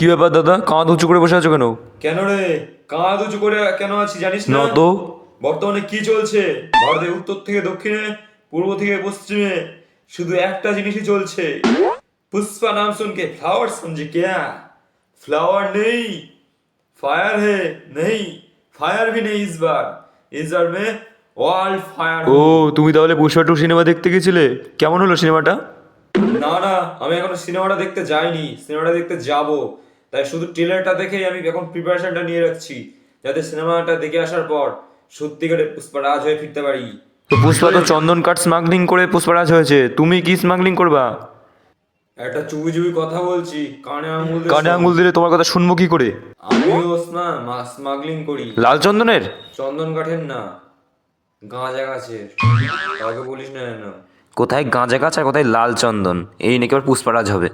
কি ব্যাপার দাদা, কাঁধ উঁচু করে বসে আছো কেন? কেন রে? কাঁধ উঁচু করে কেন আছি জানিস না? না তো। বর্তমানে কি চলছে ভারতের উত্তর থেকে দক্ষিণে, পূর্ব থেকে পশ্চিমে শুধু একটা জিনিসই চলছে। पुष्पा नाम सुन के फ्लावर समझे क्या? फ्लावर नहीं, फायर है। नहीं, फायर भी नहीं इस बार में वर्ल्ड फायर। ও, তুমি তাহলে পুষ্পা টু সিনেমা দেখতে গেছিলে? কেমন হলো সিনেমাটা? না না, আমি এখনো সিনেমাটা দেখতে যাইনি, সিনেমাটা দেখতে যাব। তাই শুধু ট্রেলারটা দেখেই আমি এখন প্রিপারেশনটা নিয়ে রাখছি, যাতে সিনেমাটা দেখে আসার পর সত্যিকারের পুষ্পারাজ হয়ে ফিরতে পারি। তো পুষ্পা তো চন্দন কাঠ স্মাগলিং করে পুষ্পারাজ হয়েছে, তুমি কি স্মাগলিং করবা? একটা চুবি চুবি কথা বলছি, কানে আঙুল দিয়ে কানে শোন। আঙুল দিলে তোমার কথা শুনবো কি করে? আমিও স্মাগলিং করি। লাল চন্দনের? চন্দন কাঠের না, গাঁজা গাছের। কাউকে বলিস না যেন। কোথায় গাঁজা গাছ আর কোথায় লাল চন্দন, এই নাকি আবার পুষ্পারাজ হবে।